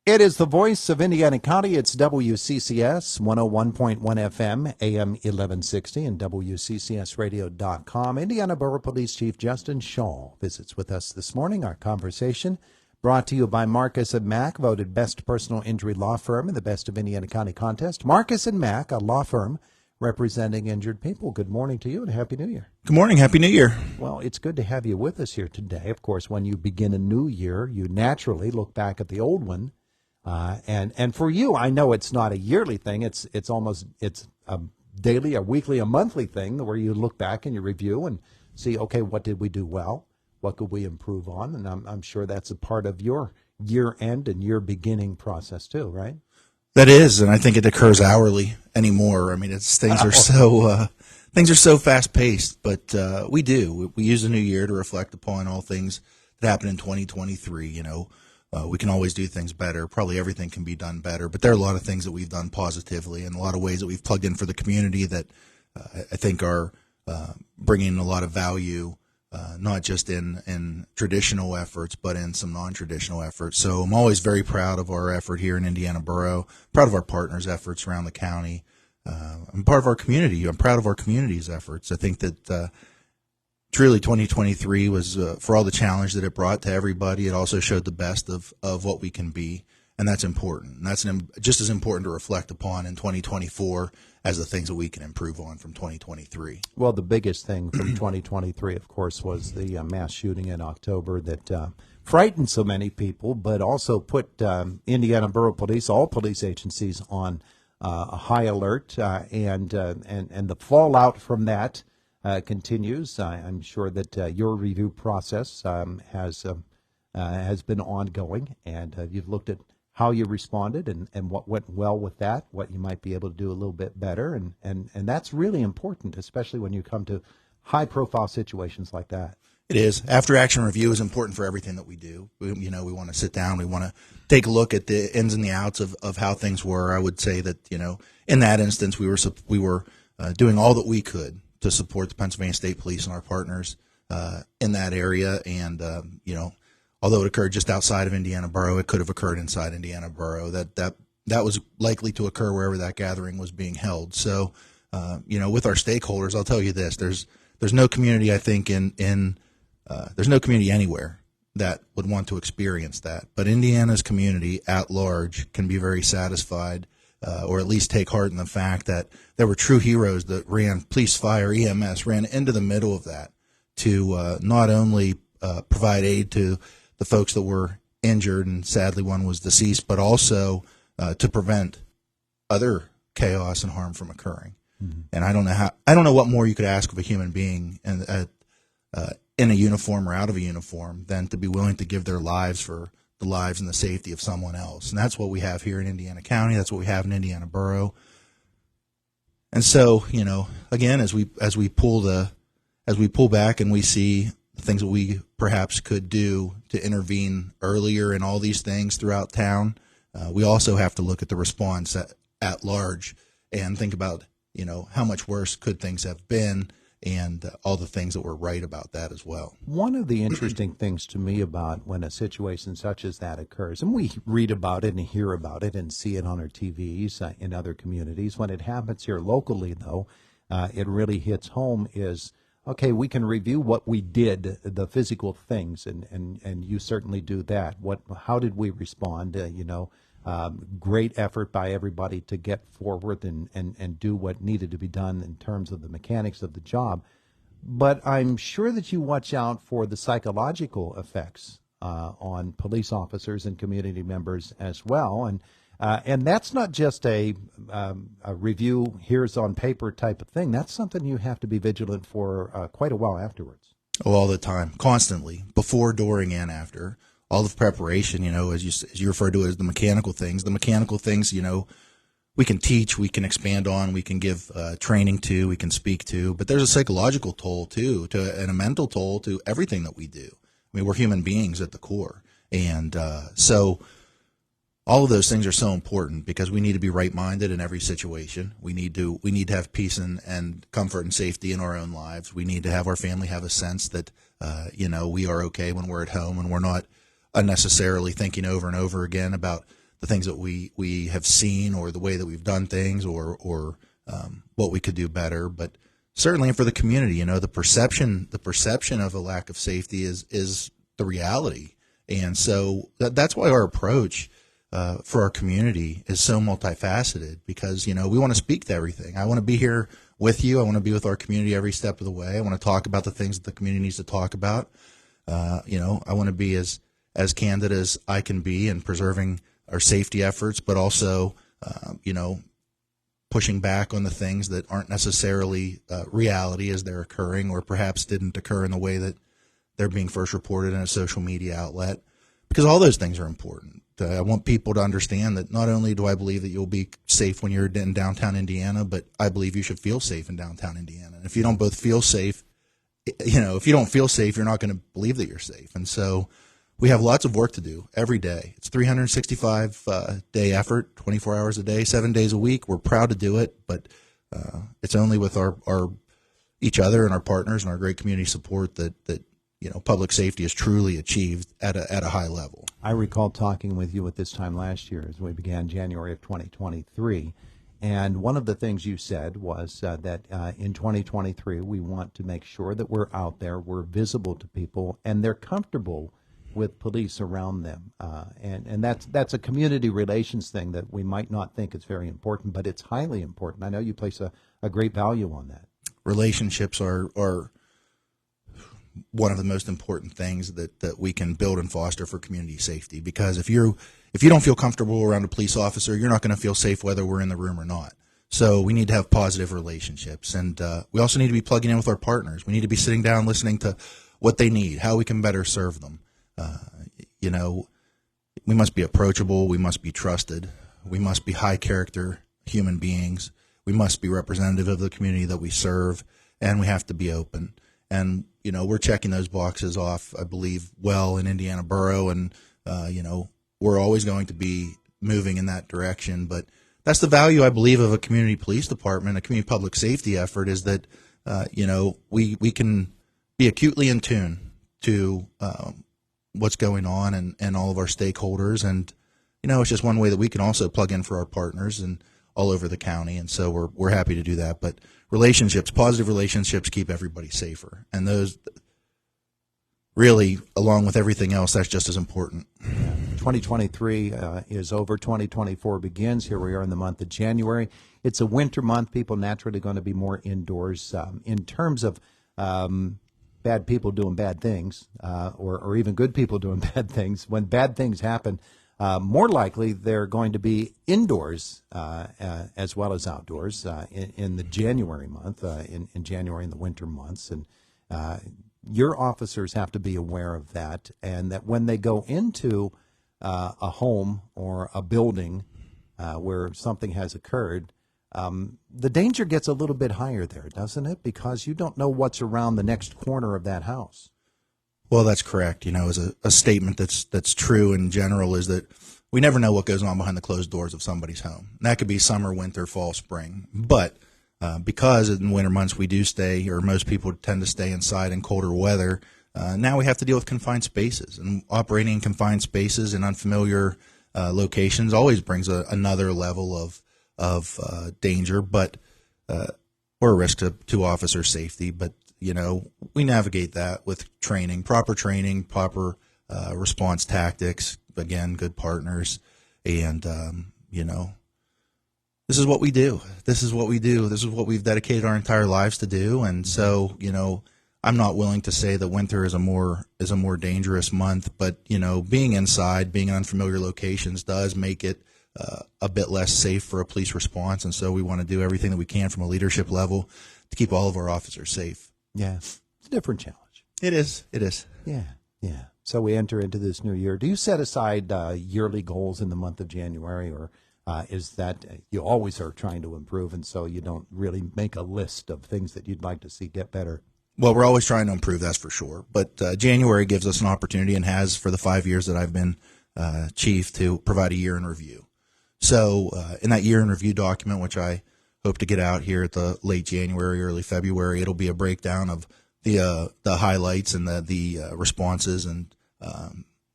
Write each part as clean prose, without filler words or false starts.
It is the voice of Indiana County. It's WCCS 101.1 FM, AM 1160, and WCCSradio.com. Indiana Borough Police Chief Justin Schawl visits with us this morning. Our conversation brought to you by Marcus & Mack, voted Best Personal Injury Law Firm in the Best of Indiana County contest. Marcus & Mack, a law firm representing injured people. Good morning to you and Happy New Year. Good morning. Happy New Year. Well, it's good to have you with us here today. Of course, when you begin a new year, you naturally look back at the old one. And for you, I know it's not a yearly thing. It's a daily, a weekly, a monthly thing where you look back and you review and see, okay, what did we do well? What could we improve on? And I'm sure that's a part of your year end and year beginning process too, right? That is, and I think it occurs hourly anymore. I mean, things are so fast paced, but we use the new year to reflect upon all things that happened in 2023. You know, we can always do things better. Probably everything can be done better, but there are a lot of things that we've done positively and a lot of ways that we've plugged in for the community that I think are bringing a lot of value. Not just in traditional efforts, but in some non-traditional efforts. So I'm always very proud of our effort here in Indiana Borough, proud of our partners' efforts around the county. I'm part of our community. I'm proud of our community's efforts. I think that truly 2023 was, for all the challenge that it brought to everybody, it also showed the best of what we can be, and that's important. And that's just as important to reflect upon in 2024 as the things that we can improve on from 2023. Well, the biggest thing from 2023, of course, was the mass shooting in October that frightened so many people, but also put Indiana Borough Police, all police agencies, on a high alert, and the fallout from that continues. I'm sure that your review process has been ongoing, and you've looked at how you responded and what went well with that, what you might be able to do a little bit better. And that's really important, especially when you come to high-profile situations like that. It is. After-action review is important for everything that we do. We want to sit down. We want to take a look at the ins and the outs of how things were. I would say that, in that instance, we were doing all that we could to support the Pennsylvania State Police and our partners in that area. And, although it occurred just outside of Indiana Borough, it could have occurred inside Indiana Borough. That was likely to occur wherever that gathering was being held. So, with our stakeholders, I'll tell you this: there's no community, I think, there's no community anywhere that would want to experience that. But Indiana's community at large can be very satisfied, or at least take heart in the fact that there were true heroes that ran, police, fire, EMS, ran into the middle of that to not only provide aid to the folks that were injured, and sadly one was deceased, but also to prevent other chaos and harm from occurring. Mm-hmm. And I don't know what more you could ask of a human being in a uniform or out of a uniform than to be willing to give their lives for the lives and the safety of someone else. And that's what we have here in Indiana County. That's what we have in Indiana Borough. And so, again, as we pull back and we see the things that we perhaps could do to intervene earlier in all these things throughout town, we also have to look at the response at large and think about, how much worse could things have been, and all the things that were right about that as well. One of the interesting things to me about when a situation such as that occurs, and we read about it and hear about it and see it on our TVs in other communities, when it happens here locally, though, it really hits home is, okay, we can review what we did, the physical things, and you certainly do that. How did we respond? Great effort by everybody to get forward and do what needed to be done in terms of the mechanics of the job. But I'm sure that you watch out for the psychological effects on police officers and community members as well. And that's not just a review, here's on paper type of thing. That's something you have to be vigilant for quite a while afterwards. Oh, all the time, constantly, before, during, and after. All the preparation, as you refer to it as the mechanical things. The mechanical things, we can teach, we can expand on, we can give training to, we can speak to. But there's a psychological toll, too, and a mental toll to everything that we do. I mean, we're human beings at the core. And so all of those things are so important because we need to be right-minded in every situation. We need to have peace and comfort and safety in our own lives. We need to have our family have a sense that, we are okay when we're at home and we're not unnecessarily thinking over and over again about the things that we have seen, or the way that we've done things, or what we could do better. But certainly for the community, the perception of a lack of safety is the reality. And so that's why our approach for our community is so multifaceted, because, we want to speak to everything. I want to be here with you. I want to be with our community every step of the way. I want to talk about the things that the community needs to talk about. I want to be as candid as I can be in preserving our safety efforts, but also, pushing back on the things that aren't necessarily reality as they're occurring, or perhaps didn't occur in the way that they're being first reported in a social media outlet, because all those things are important. I want people to understand that not only do I believe that you'll be safe when you're in downtown Indiana, but I believe you should feel safe in downtown Indiana. And if you don't both feel safe, if you don't feel safe, you're not going to believe that you're safe. And so we have lots of work to do every day. It's 365 day effort, 24 hours a day, 7 days a week. We're proud to do it, but it's only with our each other and our partners and our great community support that public safety is truly achieved at a high level. I recall talking with you at this time last year as we began January of 2023, and one of the things you said was that in 2023 we want to make sure that we're out there, we're visible to people, and they're comfortable with police around them, and that's a community relations thing that we might not think is very important, but it's highly important. I know you place a great value on that. Relationships are one of the most important things that we can build and foster for community safety, because if you don't feel comfortable around a police officer, you're not going to feel safe whether we're in the room or not. So we need to have positive relationships, and we also need to be plugging in with our partners. We need to be sitting down listening to what they need, how we can better serve them. We must be approachable. We must be trusted. We must be high character human beings. We must be representative of the community that we serve, and we have to be open. And, we're checking those boxes off, I believe, well in Indiana Borough, and, we're always going to be moving in that direction. But that's the value, I believe, of a community police department, a community public safety effort, is that, we can be acutely in tune to what's going on and all of our stakeholders. And, it's just one way that we can also plug in for our partners and all over the county. And so we're happy to do that. But relationships, positive relationships, keep everybody safer. And those really, along with everything else, that's just as important. 2023 is over. 2024 begins. Here we are in the month of January. It's a winter month. People naturally going to be more indoors. In terms of bad people doing bad things, or even good people doing bad things, when bad things happen, more likely they're going to be indoors as well as outdoors in the January month, in January in the winter months. And your officers have to be aware of that, and that when they go into a home or a building where something has occurred, the danger gets a little bit higher there, doesn't it? Because you don't know what's around the next corner of that house. Well, that's correct. As a statement that's true in general is that we never know what goes on behind the closed doors of somebody's home. And that could be summer, winter, fall, spring. But because in winter months we do stay, or most people tend to stay inside in colder weather, now we have to deal with confined spaces. And operating in confined spaces in unfamiliar locations always brings another level of danger, but or a risk to officer safety. But we navigate that with proper training, proper response tactics. Again, good partners, and this is what we do. This is what we do. This is what we've dedicated our entire lives to do. And so, I'm not willing to say that winter is a more dangerous month, but being inside, being in unfamiliar locations does make it a bit less safe for a police response. And so we want to do everything that we can from a leadership level to keep all of our officers safe. Yeah, it's a different challenge. It is. Yeah. So we enter into this new year. Do you set aside yearly goals in the month of January, or is that you always are trying to improve, and so you don't really make a list of things that you'd like to see get better? Well, we're always trying to improve, that's for sure. But January gives us an opportunity, and has for the 5 years that I've been chief, to provide a year in review. So in that year in review document, which I hope to get out here at the late January, early February, it'll be a breakdown of the highlights and the responses and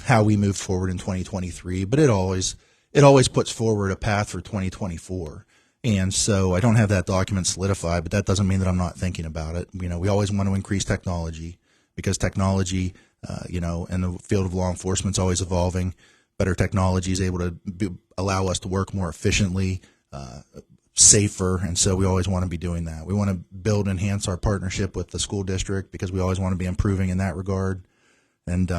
how we moved forward in 2023. But it always it always puts forward a path for 2024. And so I don't have that document solidified, but that doesn't mean that I'm not thinking about it. You know, we always want to increase technology because technology, you know, in the field of law enforcement is always evolving. Better technology is able to allow us to work more efficiently, safer, and so we always want to be doing that. We want to build and enhance our partnership with the school district because we always want to be improving in that regard. And,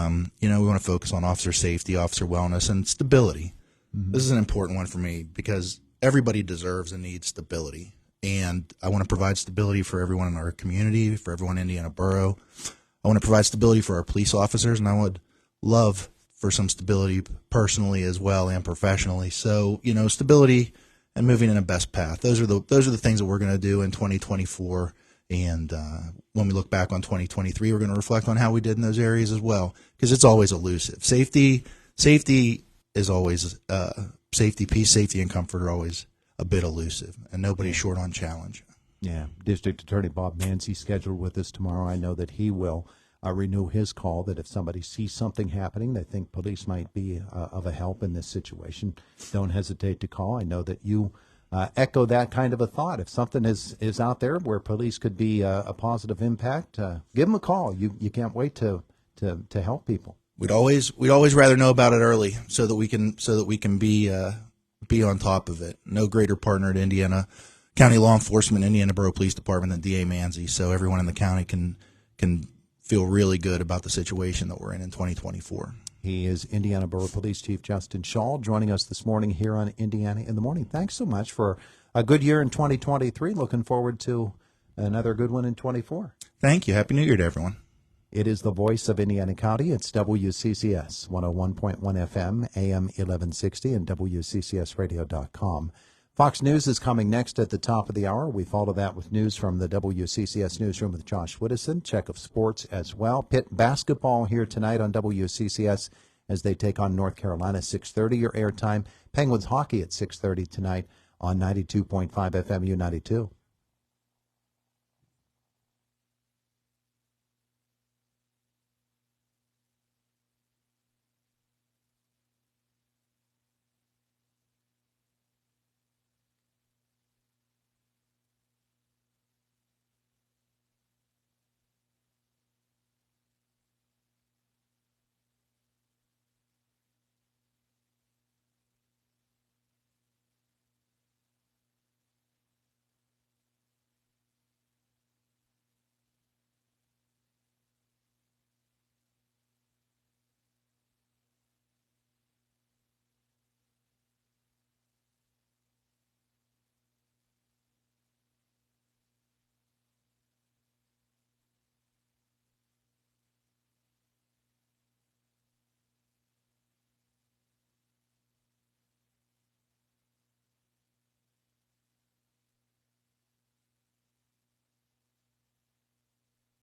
you know, we want to focus on officer safety, officer wellness, and stability. Mm-hmm. This is an important one for me because everybody deserves and needs stability. And I want to provide stability for everyone in our community, for everyone in Indiana Borough. I want to provide stability for our police officers, and I would love for some stability personally as well and professionally. So, you know, stability and moving in a best path. Those are the things that we're going to do in 2024. And when we look back on 2023, we're going to reflect on how we did in those areas as well, because it's always elusive. Safety is always safety, peace, safety, and comfort are always a bit elusive, and nobody's short on challenge. Yeah, District Attorney Bob Mancy scheduled with us tomorrow. I know that he will renew his call that if somebody sees something happening, they think police might be of a help in this situation, don't hesitate to call. I know that you echo that kind of a thought. If something is out there where police could be a positive impact, give them a call. You can't wait to help people. We'd always rather know about it early so that we can be on top of it. No greater partner at Indiana County Law Enforcement, Indiana Borough Police Department than DA Manzi. So everyone in the county can feel really good about the situation that we're in 2024. He is Indiana Borough Police Chief Justin Schawl joining us this morning here on Indiana in the Morning. Thanks so much for a good year in 2023. Looking forward to another good one in 24. Thank you. Happy New Year to everyone. It is the voice of Indiana County. It's WCCS 101.1 FM, AM 1160, and WCCSradio.com. Fox News is coming next at the top of the hour. We follow that with news from the WCCS newsroom with Josh Whittison. Check of sports as well. Pitt basketball here tonight on WCCS as they take on North Carolina, 6:30 your airtime. Penguins hockey at 6:30 tonight on 92.5 FM U92.